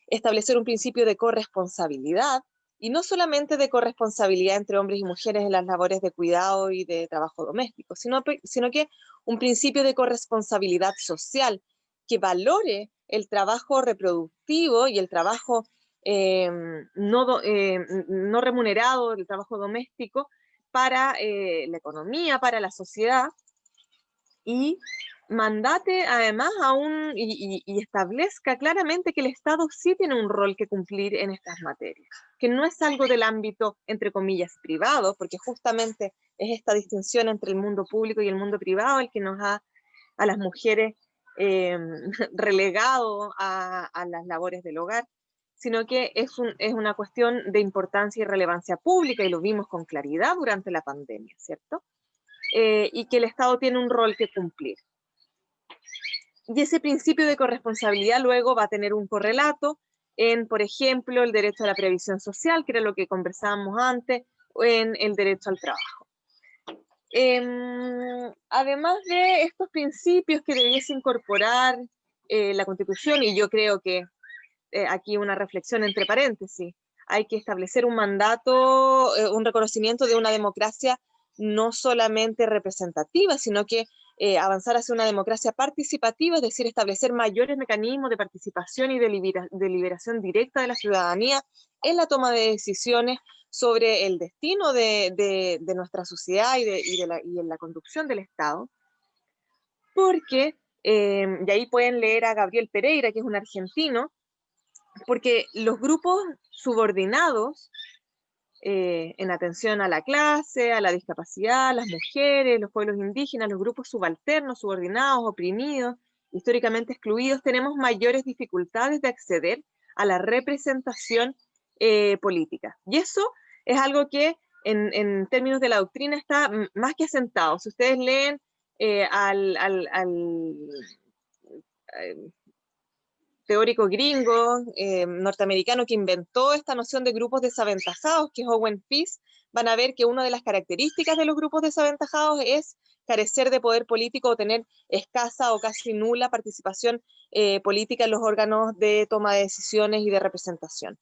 establecer un principio de corresponsabilidad, y no solamente de corresponsabilidad entre hombres y mujeres en las labores de cuidado y de trabajo doméstico, sino que un principio de corresponsabilidad social que valore el trabajo reproductivo y el trabajo no remunerado, el trabajo doméstico, para la economía, para la sociedad, y mandate además y establezca claramente que el Estado sí tiene un rol que cumplir en estas materias, que no es algo del ámbito, entre comillas, privado, porque justamente es esta distinción entre el mundo público y el mundo privado el que nos ha a las mujeres relegado a las labores del hogar. sino que es una cuestión de importancia y relevancia pública, y lo vimos con claridad durante la pandemia, ¿cierto? Y que el Estado tiene un rol que cumplir. Y ese principio de corresponsabilidad luego va a tener un correlato en, por ejemplo, el derecho a la previsión social, que era lo que conversábamos antes, o en el derecho al trabajo. Además de estos principios que debiese incorporar la Constitución, y yo creo que aquí una reflexión entre paréntesis, hay que establecer un mandato, un reconocimiento de una democracia no solamente representativa, sino que avanzar hacia una democracia participativa, es decir, establecer mayores mecanismos de participación y deliberación directa de la ciudadanía en la toma de decisiones sobre el destino de nuestra sociedad y en la conducción del Estado, porque, y ahí pueden leer a Gabriel Pereira, que es un argentino, porque los grupos subordinados en atención a la clase, a la discapacidad, las mujeres, los pueblos indígenas, los grupos subalternos, subordinados, oprimidos, históricamente excluidos, tenemos mayores dificultades de acceder a la representación política. Y eso es algo que en términos de la doctrina está más que asentado. Si ustedes leen al teórico gringo, norteamericano, que inventó esta noción de grupos desaventajados, que es Owen Fisk, van a ver que una de las características de los grupos desaventajados es carecer de poder político o tener escasa o casi nula participación política en los órganos de toma de decisiones y de representación.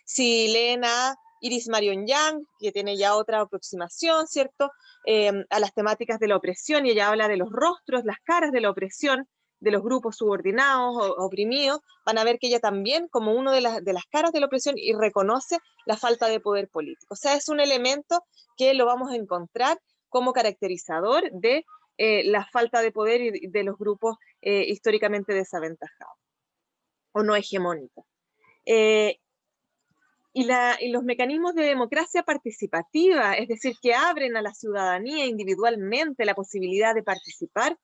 Si leen a Iris Marion Young, que tiene ya otra aproximación, ¿cierto?, a las temáticas de la opresión, y ella habla de los rostros, las caras de la opresión, de los grupos subordinados o oprimidos, van a ver que ella también, como una de las caras de la opresión, y reconoce la falta de poder político. O sea, es un elemento que lo vamos a encontrar como caracterizador de la falta de poder y de los grupos históricamente desaventajados o no hegemónicos. Y los mecanismos de democracia participativa, es decir, que abren a la ciudadanía individualmente la posibilidad de participar,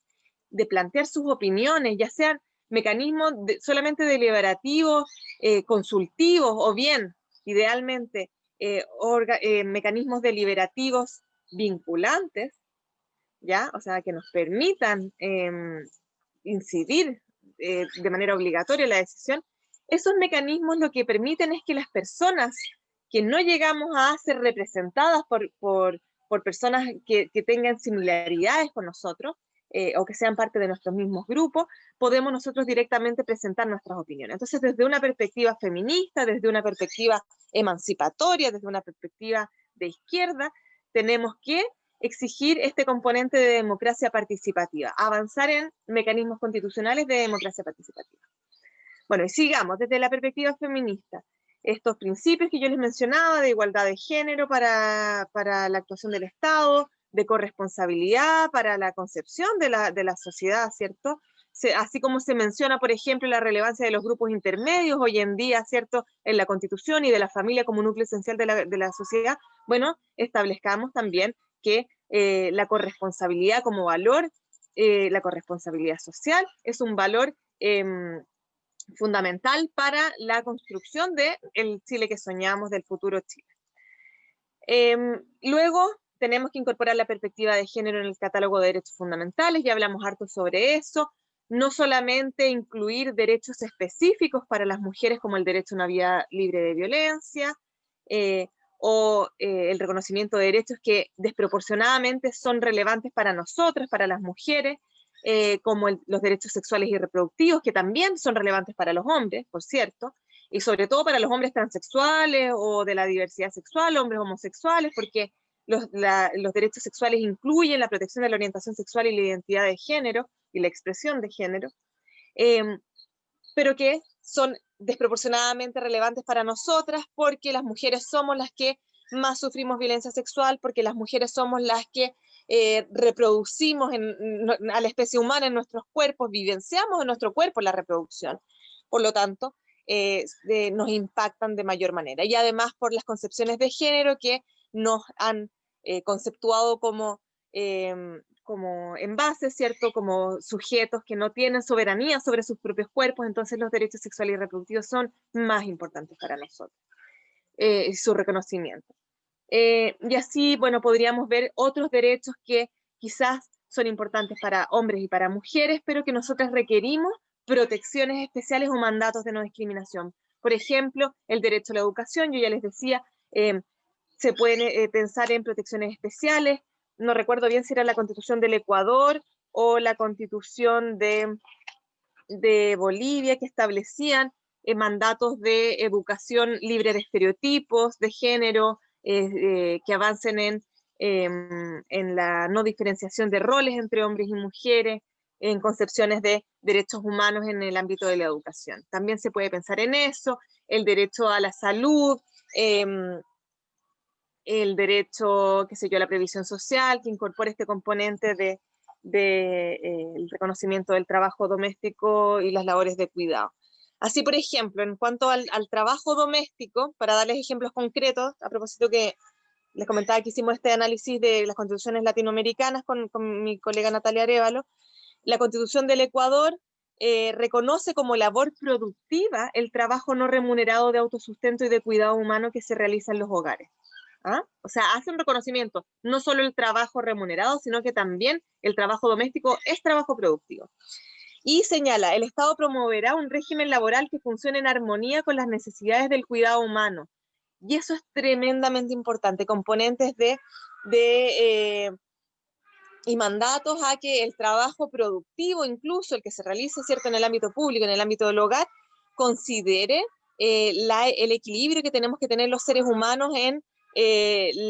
de plantear sus opiniones, ya sean mecanismos solamente deliberativos, consultivos, o bien, idealmente, mecanismos deliberativos vinculantes, ¿ya? O sea, que nos permitan incidir de manera obligatoria en la decisión. Esos mecanismos lo que permiten es que las personas que no llegamos a ser representadas por personas que tengan similaridades con nosotros, o que sean parte de nuestros mismos grupos, podemos nosotros directamente presentar nuestras opiniones. Entonces, desde una perspectiva feminista, desde una perspectiva emancipatoria, desde una perspectiva de izquierda, tenemos que exigir este componente de democracia participativa, avanzar en mecanismos constitucionales de democracia participativa. Bueno, y sigamos desde la perspectiva feminista. Estos principios que yo les mencionaba de igualdad de género para la actuación del Estado, de corresponsabilidad para la concepción de la sociedad, ¿cierto? Así como se menciona, por ejemplo, la relevancia de los grupos intermedios hoy en día, ¿cierto?, en la Constitución y de la familia como núcleo esencial de la sociedad, bueno, establezcamos también que la corresponsabilidad como valor, la corresponsabilidad social, es un valor fundamental para la construcción del Chile que soñamos, del futuro Chile. Luego tenemos que incorporar la perspectiva de género en el catálogo de derechos fundamentales, ya hablamos harto sobre eso, no solamente incluir derechos específicos para las mujeres como el derecho a una vida libre de violencia, o el reconocimiento de derechos que desproporcionadamente son relevantes para nosotras, para las mujeres, como los derechos sexuales y reproductivos, que también son relevantes para los hombres, por cierto, y sobre todo para los hombres transexuales o de la diversidad sexual, hombres homosexuales, porque los derechos sexuales incluyen la protección de la orientación sexual y la identidad de género y la expresión de género, pero que son desproporcionadamente relevantes para nosotras porque las mujeres somos las que más sufrimos violencia sexual, porque las mujeres somos las que reproducimos a la especie humana en nuestros cuerpos, vivenciamos en nuestro cuerpo la reproducción. Por lo tanto, nos impactan de mayor manera. Y además por las concepciones de género que nos han conceptuado como como envases, ¿cierto? Como sujetos que no tienen soberanía sobre sus propios cuerpos, entonces los derechos sexuales y reproductivos son más importantes para nosotros, su reconocimiento. Y así, bueno, podríamos ver otros derechos que quizás son importantes para hombres y para mujeres, pero que nosotras requerimos protecciones especiales o mandatos de no discriminación. Por ejemplo, el derecho a la educación, yo ya les decía, se puede pensar en protecciones especiales. No recuerdo bien si era la Constitución del Ecuador o la Constitución de Bolivia, que establecían mandatos de educación libre de estereotipos, de género, que avancen en la no diferenciación de roles entre hombres y mujeres, en concepciones de derechos humanos en el ámbito de la educación. También se puede pensar en eso, el derecho a la salud, el derecho, qué sé yo, a la previsión social, que incorpore este componente el reconocimiento del trabajo doméstico y las labores de cuidado. Así, por ejemplo, en cuanto al trabajo doméstico, para darles ejemplos concretos, a propósito que les comentaba que hicimos este análisis de las constituciones latinoamericanas con mi colega Natalia Arévalo, la Constitución del Ecuador reconoce como labor productiva el trabajo no remunerado de autosustento y de cuidado humano que se realiza en los hogares. ¿Ah? O sea, hace un reconocimiento, no solo el trabajo remunerado, sino que también el trabajo doméstico es trabajo productivo. Y señala, el Estado promoverá un régimen laboral que funcione en armonía con las necesidades del cuidado humano. Y eso es tremendamente importante, componentes y mandatos a que el trabajo productivo, incluso el que se realice, ¿cierto?, en el ámbito público, en el ámbito del hogar, considere el equilibrio que tenemos que tener los seres humanos en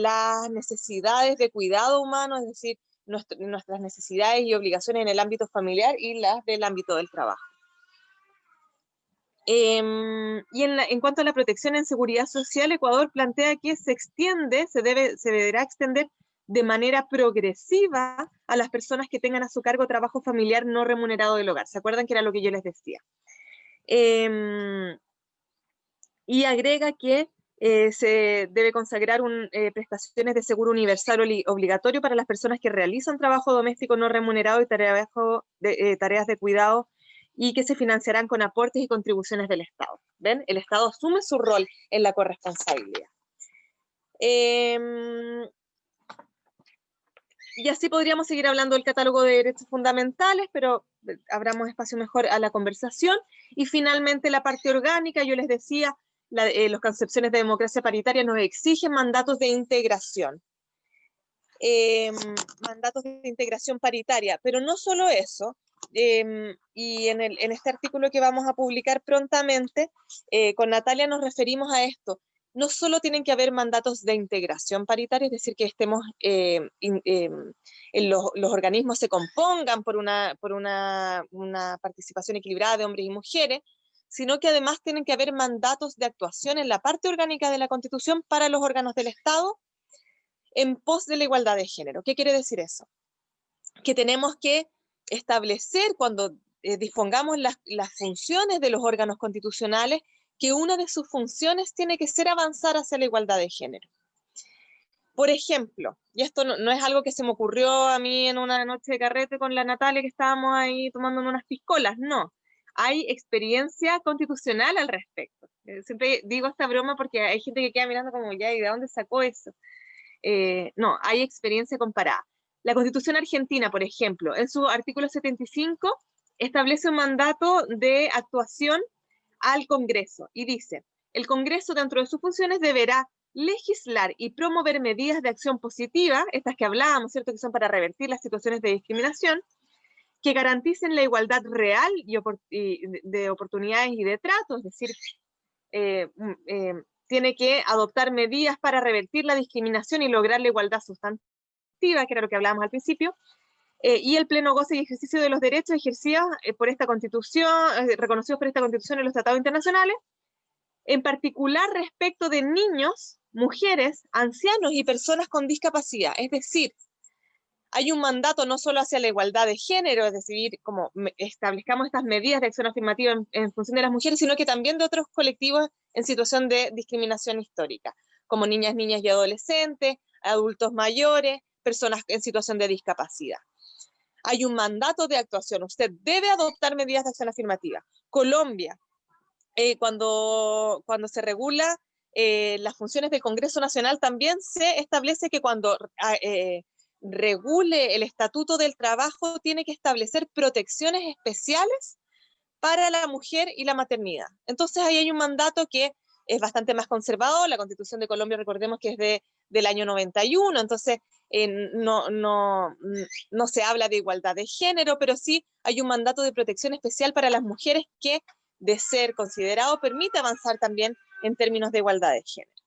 las necesidades de cuidado humano, es decir, nuestras necesidades y obligaciones en el ámbito familiar y las del ámbito del trabajo. Y en cuanto a la protección en seguridad social, Ecuador plantea que se deberá extender de manera progresiva a las personas que tengan a su cargo trabajo familiar no remunerado del hogar. ¿Se acuerdan que era lo que yo les decía? Y agrega que se debe consagrar prestaciones de seguro universal obligatorio para las personas que realizan trabajo doméstico no remunerado y tareas de cuidado, y que se financiarán con aportes y contribuciones del Estado. ¿Ven? El Estado asume su rol en la corresponsabilidad. Y así podríamos seguir hablando del catálogo de derechos fundamentales, pero abramos espacio mejor a la conversación. Y finalmente la parte orgánica, yo les decía, las concepciones de democracia paritaria nos exigen mandatos de integración. Mandatos de integración paritaria, pero no solo eso, y en este artículo que vamos a publicar prontamente, con Natalia nos referimos a esto. No solo tienen que haber mandatos de integración paritaria, es decir, que estemos, los organismos se compongan por una participación equilibrada de hombres y mujeres, sino que además tienen que haber mandatos de actuación en la parte orgánica de la Constitución para los órganos del Estado en pos de la igualdad de género. ¿Qué quiere decir eso? Que tenemos que establecer, cuando dispongamos las funciones de los órganos constitucionales, que una de sus funciones tiene que ser avanzar hacia la igualdad de género. Por ejemplo, y esto no es algo que se me ocurrió a mí en una noche de carrete con la Natalia, que estábamos ahí tomando unas piscolas, no. Hay experiencia constitucional al respecto. Siempre digo esta broma porque hay gente que queda mirando como, ya, ¿y de dónde sacó eso? No, hay experiencia comparada. La Constitución argentina, por ejemplo, en su artículo 75, establece un mandato de actuación al Congreso y dice, el Congreso dentro de sus funciones deberá legislar y promover medidas de acción positiva, estas que hablábamos, ¿cierto?, que son para revertir las situaciones de discriminación, que garanticen la igualdad real de oportunidades y de trato, es decir, tiene que adoptar medidas para revertir la discriminación y lograr la igualdad sustantiva, que era lo que hablábamos al principio, y el pleno goce y ejercicio de los derechos ejercidos por esta Constitución, reconocidos por esta Constitución en los tratados internacionales, en particular respecto de niños, mujeres, ancianos y personas con discapacidad. Es decir, hay un mandato no solo hacia la igualdad de género, es decir, como establezcamos estas medidas de acción afirmativa en función de las mujeres, sino que también de otros colectivos en situación de discriminación histórica, como niñas y adolescentes, adultos mayores, personas en situación de discapacidad. Hay un mandato de actuación. Usted debe adoptar medidas de acción afirmativa. Colombia, cuando se regula las funciones del Congreso Nacional, también se establece que cuando regule el Estatuto del Trabajo, tiene que establecer protecciones especiales para la mujer y la maternidad. Entonces ahí hay un mandato que es bastante más conservador. La Constitución de Colombia, recordemos que es del año 91, entonces no se habla de igualdad de género, pero sí hay un mandato de protección especial para las mujeres que, de ser considerado, permite avanzar también en términos de igualdad de género.